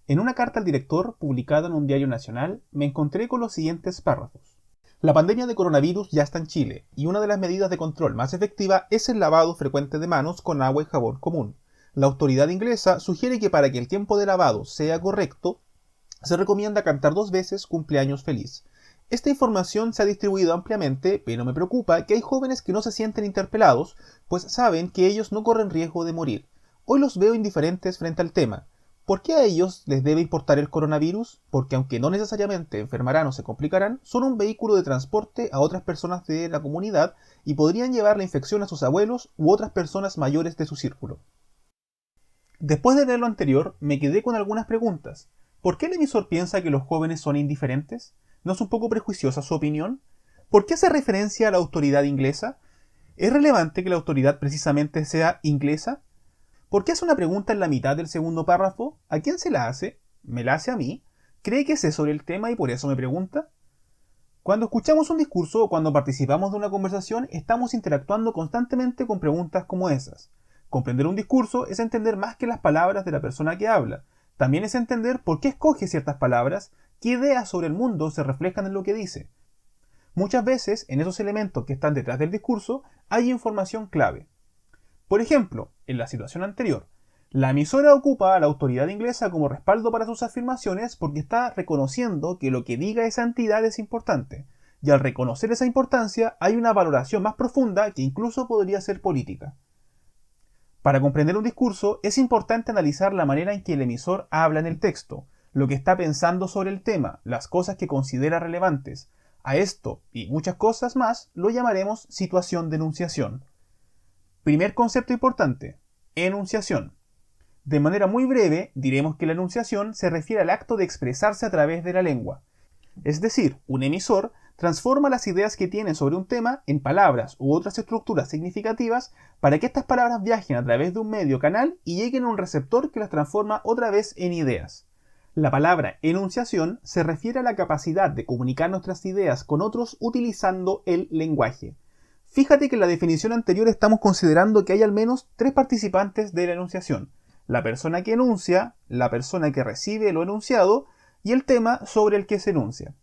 En una carta al director publicada en un diario nacional, me encontré con los siguientes párrafos. La pandemia de coronavirus ya está en Chile, y una de las medidas de control más efectiva es el lavado frecuente de manos con agua y jabón común. La autoridad inglesa sugiere que para que el tiempo de lavado sea correcto, se recomienda cantar 2 veces cumpleaños feliz. Esta información se ha distribuido ampliamente, pero me preocupa que hay jóvenes que no se sienten interpelados, pues saben que ellos no corren riesgo de morir. Hoy los veo indiferentes frente al tema. ¿Por qué a ellos les debe importar el coronavirus? Porque aunque no necesariamente enfermarán o se complicarán, son un vehículo de transporte a otras personas de la comunidad y podrían llevar la infección a sus abuelos u otras personas mayores de su círculo. Después de leer lo anterior, me quedé con algunas preguntas. ¿Por qué el emisor piensa que los jóvenes son indiferentes? ¿No es un poco prejuiciosa su opinión? ¿Por qué hace referencia a la autoridad inglesa? ¿Es relevante que la autoridad precisamente sea inglesa? ¿Por qué hace una pregunta en la mitad del segundo párrafo? ¿A quién se la hace? ¿Me la hace a mí? ¿Cree que sé sobre el tema y por eso me pregunta? Cuando escuchamos un discurso o cuando participamos de una conversación, estamos interactuando constantemente con preguntas como esas. Comprender un discurso es entender más que las palabras de la persona que habla. También es entender por qué escoge ciertas palabras, qué ideas sobre el mundo se reflejan en lo que dice. Muchas veces, en esos elementos que están detrás del discurso, hay información clave. Por ejemplo, en la situación anterior, la emisora ocupa a la autoridad inglesa como respaldo para sus afirmaciones porque está reconociendo que lo que diga esa entidad es importante, y al reconocer esa importancia hay una valoración más profunda que incluso podría ser política. Para comprender un discurso es importante analizar la manera en que el emisor habla en el texto, lo que está pensando sobre el tema, las cosas que considera relevantes. A esto y muchas cosas más lo llamaremos situación de enunciación. Primer concepto importante, enunciación. De manera muy breve, diremos que la enunciación se refiere al acto de expresarse a través de la lengua. Es decir, un emisor transforma las ideas que tiene sobre un tema en palabras u otras estructuras significativas para que estas palabras viajen a través de un medio canal y lleguen a un receptor que las transforma otra vez en ideas. La palabra enunciación se refiere a la capacidad de comunicar nuestras ideas con otros utilizando el lenguaje. Fíjate que en la definición anterior estamos considerando que hay al menos 3 participantes de la enunciación: la persona que enuncia, la persona que recibe lo enunciado y el tema sobre el que se enuncia.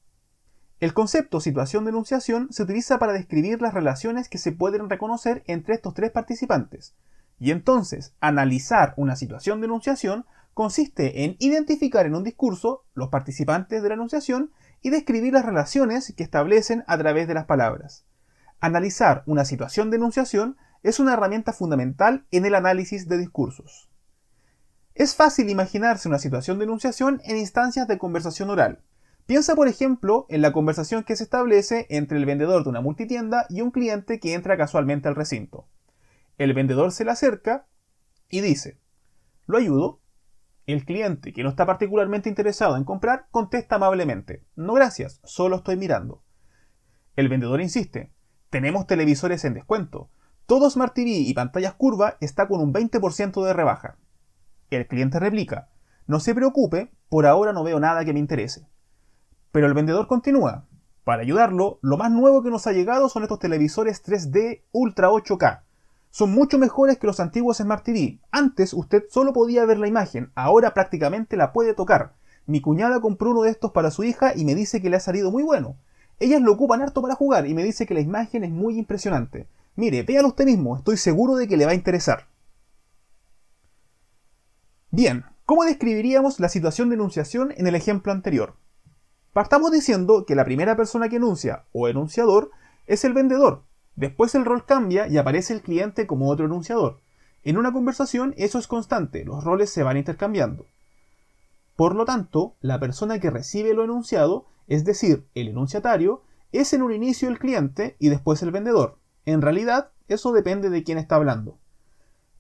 El concepto situación de enunciación se utiliza para describir las relaciones que se pueden reconocer entre estos 3 participantes. Y entonces, analizar una situación de enunciación consiste en identificar en un discurso los participantes de la enunciación y describir las relaciones que establecen a través de las palabras. Analizar una situación de enunciación es una herramienta fundamental en el análisis de discursos. Es fácil imaginarse una situación de enunciación en instancias de conversación oral. Piensa, por ejemplo, en la conversación que se establece entre el vendedor de una multitienda y un cliente que entra casualmente al recinto. El vendedor se le acerca y dice: ¿lo ayudo? El cliente, que no está particularmente interesado en comprar, contesta amablemente: no gracias, solo estoy mirando. El vendedor insiste: tenemos televisores en descuento. Todo Smart TV y pantallas curva está con un 20% de rebaja. El cliente replica: no se preocupe, por ahora no veo nada que me interese. Pero el vendedor continúa: para ayudarlo, lo más nuevo que nos ha llegado son estos televisores 3D Ultra 8K. Son mucho mejores que los antiguos Smart TV. Antes usted solo podía ver la imagen, ahora prácticamente la puede tocar. Mi cuñada compró uno de estos para su hija y me dice que le ha salido muy bueno. Ellas lo ocupan harto para jugar y me dice que la imagen es muy impresionante. Mire, véalo usted mismo, estoy seguro de que le va a interesar. Bien, ¿cómo describiríamos la situación de enunciación en el ejemplo anterior? Partamos diciendo que la primera persona que enuncia, o enunciador, es el vendedor. Después el rol cambia y aparece el cliente como otro enunciador. En una conversación eso es constante, los roles se van intercambiando. Por lo tanto, la persona que recibe lo enunciado, es decir, el enunciatario, es en un inicio el cliente y después el vendedor. En realidad, eso depende de quién está hablando.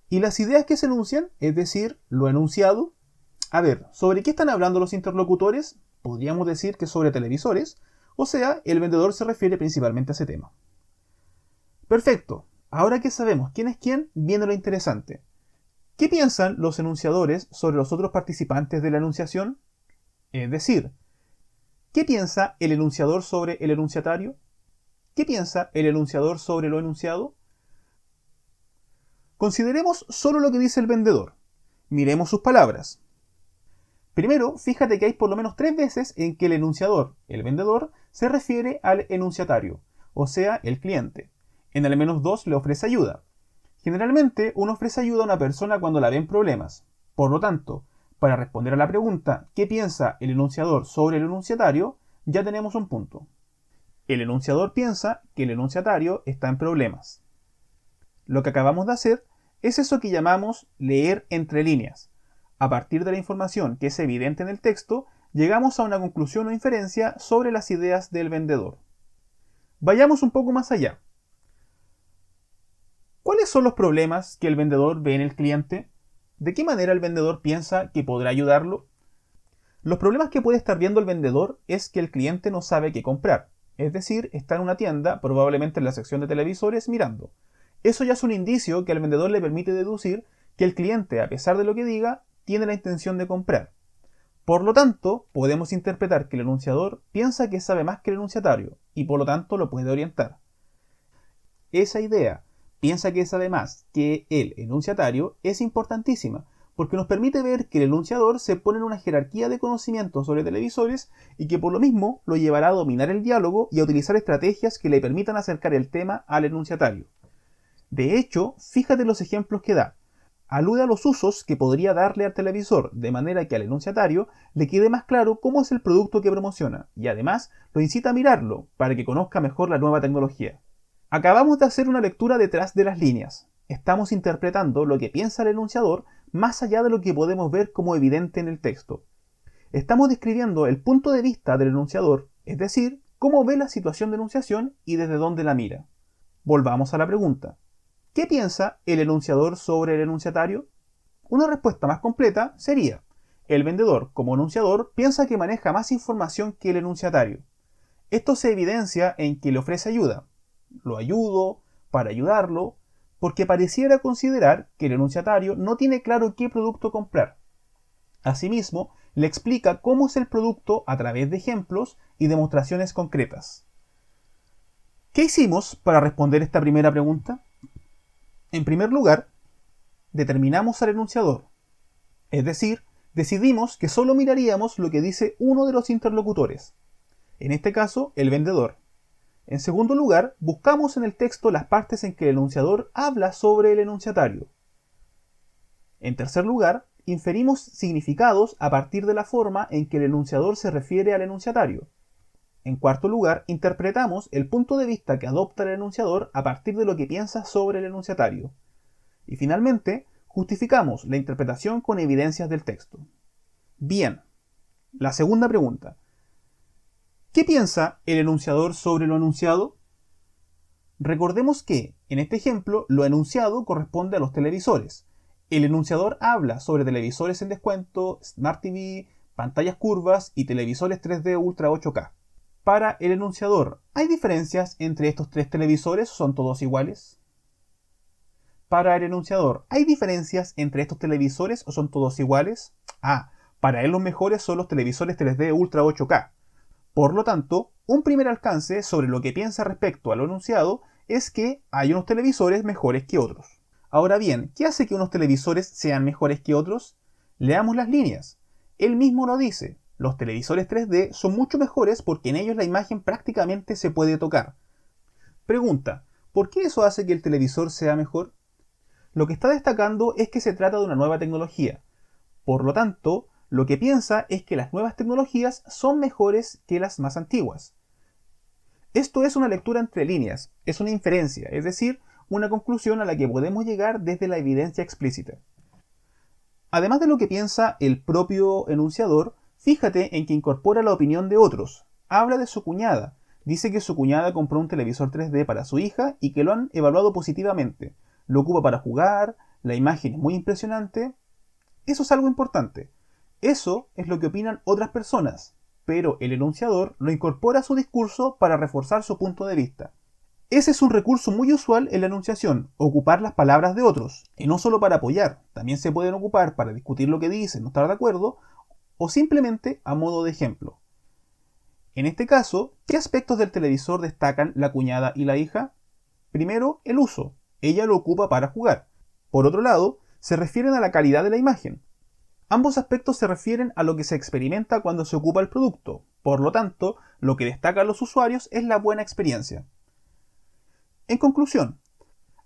Y las ideas que se enuncian, es decir, lo enunciado. A ver, ¿sobre qué están hablando los interlocutores? Podríamos decir que sobre televisores, o sea, el vendedor se refiere principalmente a ese tema. Perfecto, ahora que sabemos quién es quién, viene lo interesante. ¿Qué piensan los enunciadores sobre los otros participantes de la enunciación? Es decir, ¿qué piensa el enunciador sobre el enunciatario? ¿Qué piensa el enunciador sobre lo enunciado? Consideremos solo lo que dice el vendedor. Miremos sus palabras. Primero, fíjate que hay por lo menos 3 veces en que el enunciador, el vendedor, se refiere al enunciatario, o sea, el cliente. En al menos 2 le ofrece ayuda. Generalmente, uno ofrece ayuda a una persona cuando la ve en problemas. Por lo tanto, para responder a la pregunta ¿qué piensa el enunciador sobre el enunciatario?, ya tenemos un punto. El enunciador piensa que el enunciatario está en problemas. Lo que acabamos de hacer es eso que llamamos leer entre líneas. A partir de la información que es evidente en el texto, llegamos a una conclusión o inferencia sobre las ideas del vendedor. Vayamos un poco más allá. ¿Cuáles son los problemas que el vendedor ve en el cliente? ¿De qué manera el vendedor piensa que podrá ayudarlo? Los problemas que puede estar viendo el vendedor es que el cliente no sabe qué comprar. Es decir, está en una tienda, probablemente en la sección de televisores, mirando. Eso ya es un indicio que al vendedor le permite deducir que el cliente, a pesar de lo que diga, tiene la intención de comprar. Por lo tanto, podemos interpretar que el enunciador piensa que sabe más que el enunciatario y por lo tanto lo puede orientar. Esa idea, piensa que sabe más que el enunciatario, es importantísima porque nos permite ver que el enunciador se pone en una jerarquía de conocimientos sobre televisores y que por lo mismo lo llevará a dominar el diálogo y a utilizar estrategias que le permitan acercar el tema al enunciatario. De hecho, fíjate en los ejemplos que da. Alude a los usos que podría darle al televisor, de manera que al enunciatario le quede más claro cómo es el producto que promociona, y además lo incita a mirarlo, para que conozca mejor la nueva tecnología. Acabamos de hacer una lectura detrás de las líneas. Estamos interpretando lo que piensa el enunciador más allá de lo que podemos ver como evidente en el texto. Estamos describiendo el punto de vista del enunciador, es decir, cómo ve la situación de enunciación y desde dónde la mira. Volvamos a la pregunta. ¿Qué piensa el enunciador sobre el enunciatario? Una respuesta más completa sería: el vendedor, como enunciador, piensa que maneja más información que el enunciatario. Esto se evidencia en que le ofrece ayuda. Lo ayudo, para ayudarlo, porque pareciera considerar que el enunciatario no tiene claro qué producto comprar. Asimismo, le explica cómo es el producto a través de ejemplos y demostraciones concretas. ¿Qué hicimos para responder esta primera pregunta? En primer lugar, determinamos al enunciador, es decir, decidimos que solo miraríamos lo que dice uno de los interlocutores, en este caso, el vendedor. En segundo lugar, buscamos en el texto las partes en que el enunciador habla sobre el enunciatario. En tercer lugar, inferimos significados a partir de la forma en que el enunciador se refiere al enunciatario. En cuarto lugar, interpretamos el punto de vista que adopta el enunciador a partir de lo que piensa sobre el enunciatario. Y finalmente, justificamos la interpretación con evidencias del texto. Bien, la segunda pregunta. ¿Qué piensa el enunciador sobre lo enunciado? Recordemos que, en este ejemplo, lo enunciado corresponde a los televisores. El enunciador habla sobre televisores en descuento, Smart TV, pantallas curvas y televisores 3D Ultra 8K. Para el enunciador, ¿hay diferencias entre estos 3 televisores o son todos iguales? Para el enunciador, ¿hay diferencias entre estos televisores o son todos iguales? Para él los mejores son los televisores 3D Ultra 8K. Por lo tanto, un primer alcance sobre lo que piensa respecto a lo enunciado es que hay unos televisores mejores que otros. Ahora bien, ¿qué hace que unos televisores sean mejores que otros? Leamos las líneas. Él mismo lo dice. Los televisores 3D son mucho mejores porque en ellos la imagen prácticamente se puede tocar. Pregunta, ¿por qué eso hace que el televisor sea mejor? Lo que está destacando es que se trata de una nueva tecnología. Por lo tanto, lo que piensa es que las nuevas tecnologías son mejores que las más antiguas. Esto es una lectura entre líneas, es una inferencia, es decir, una conclusión a la que podemos llegar desde la evidencia explícita. Además de lo que piensa el propio enunciador, fíjate en que incorpora la opinión de otros. Habla de su cuñada. Dice que su cuñada compró un televisor 3D para su hija y que lo han evaluado positivamente. Lo ocupa para jugar, la imagen es muy impresionante. Eso es algo importante. Eso es lo que opinan otras personas, pero el enunciador lo incorpora a su discurso para reforzar su punto de vista. Ese es un recurso muy usual en la enunciación, ocupar las palabras de otros, y no solo para apoyar, también se pueden ocupar para discutir lo que dicen, no estar de acuerdo, o simplemente a modo de ejemplo. En este caso, ¿qué aspectos del televisor destacan la cuñada y la hija? Primero, el uso. Ella lo ocupa para jugar. Por otro lado, se refieren a la calidad de la imagen. Ambos aspectos se refieren a lo que se experimenta cuando se ocupa el producto, por lo tanto, lo que destaca a los usuarios es la buena experiencia. En conclusión,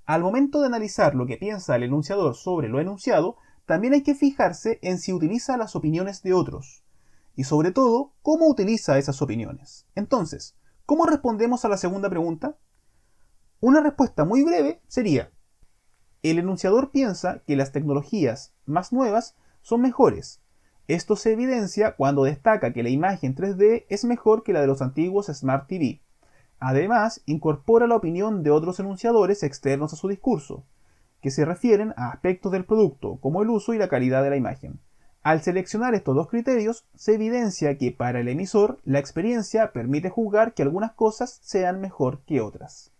al momento de analizar lo que piensa el enunciador sobre lo enunciado, también hay que fijarse en si utiliza las opiniones de otros, y sobre todo, cómo utiliza esas opiniones. Entonces, ¿cómo respondemos a la segunda pregunta? Una respuesta muy breve sería: el enunciador piensa que las tecnologías más nuevas son mejores. Esto se evidencia cuando destaca que la imagen 3D es mejor que la de los antiguos Smart TV. Además, incorpora la opinión de otros enunciadores externos a su discurso, que se refieren a aspectos del producto, como el uso y la calidad de la imagen. Al seleccionar estos dos criterios, se evidencia que para el emisor la experiencia permite juzgar que algunas cosas sean mejor que otras.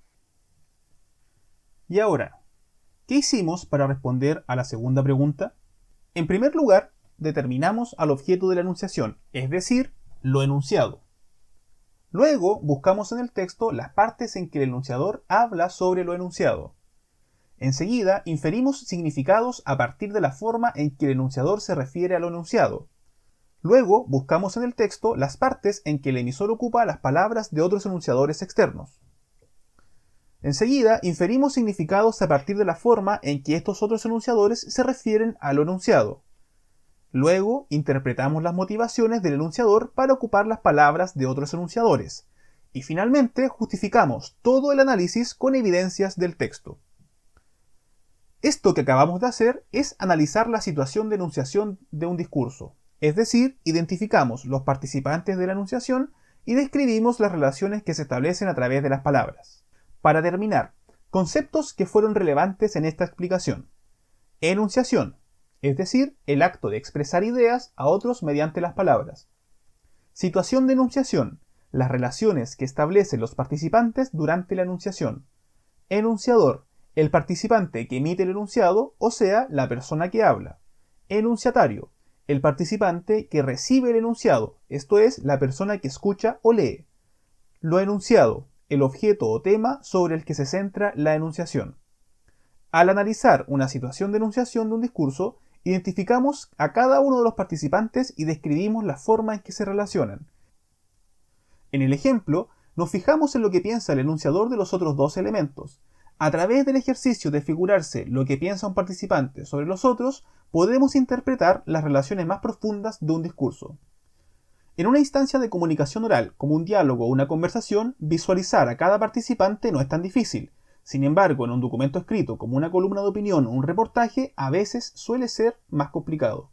Y ahora, ¿qué hicimos para responder a la segunda pregunta? En primer lugar, determinamos al objeto de la enunciación, es decir, lo enunciado. Luego, buscamos en el texto las partes en que el enunciador habla sobre lo enunciado. Enseguida, inferimos significados a partir de la forma en que el enunciador se refiere a lo enunciado. Luego, buscamos en el texto las partes en que el emisor ocupa las palabras de otros enunciadores externos. Enseguida, inferimos significados a partir de la forma en que estos otros enunciadores se refieren a lo enunciado. Luego, interpretamos las motivaciones del enunciador para ocupar las palabras de otros enunciadores. Y finalmente, justificamos todo el análisis con evidencias del texto. Esto que acabamos de hacer es analizar la situación de enunciación de un discurso, es decir, identificamos los participantes de la enunciación y describimos las relaciones que se establecen a través de las palabras. Para terminar, conceptos que fueron relevantes en esta explicación. Enunciación, es decir, el acto de expresar ideas a otros mediante las palabras. Situación de enunciación, las relaciones que establecen los participantes durante la enunciación. Enunciador, el participante que emite el enunciado, o sea, la persona que habla. Enunciatario, el participante que recibe el enunciado, esto es, la persona que escucha o lee. Lo enunciado, el objeto o tema sobre el que se centra la enunciación. Al analizar una situación de enunciación de un discurso, identificamos a cada uno de los participantes y describimos la forma en que se relacionan. En el ejemplo, nos fijamos en lo que piensa el enunciador de los otros dos elementos. A través del ejercicio de figurarse lo que piensa un participante sobre los otros, podemos interpretar las relaciones más profundas de un discurso. En una instancia de comunicación oral, como un diálogo o una conversación, visualizar a cada participante no es tan difícil. Sin embargo, en un documento escrito, como una columna de opinión o un reportaje, a veces suele ser más complicado.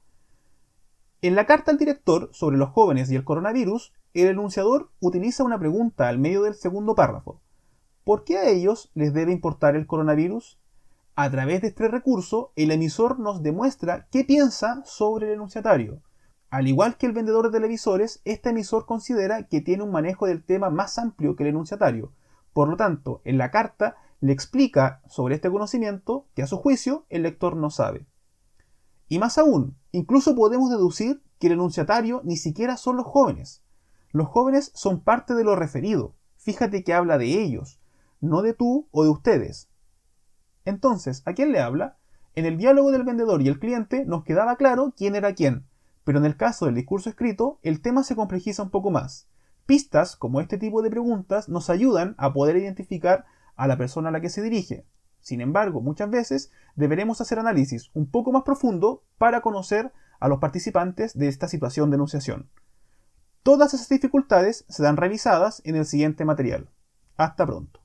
En la carta al director sobre los jóvenes y el coronavirus, el enunciador utiliza una pregunta al medio del segundo párrafo. ¿Por qué a ellos les debe importar el coronavirus? A través de este recurso, el emisor nos demuestra qué piensa sobre el enunciatario. Al igual que el vendedor de televisores, este emisor considera que tiene un manejo del tema más amplio que el enunciatario. Por lo tanto, en la carta le explica sobre este conocimiento que a su juicio el lector no sabe. Y más aún, incluso podemos deducir que el enunciatario ni siquiera son los jóvenes. Los jóvenes son parte de lo referido. Fíjate que habla de ellos, no de tú o de ustedes. Entonces, ¿a quién le habla? En el diálogo del vendedor y el cliente nos quedaba claro quién era quién, pero en el caso del discurso escrito, el tema se complejiza un poco más. Pistas como este tipo de preguntas nos ayudan a poder identificar a la persona a la que se dirige. Sin embargo, muchas veces deberemos hacer análisis un poco más profundo para conocer a los participantes de esta situación de enunciación. Todas esas dificultades serán revisadas en el siguiente material. Hasta pronto.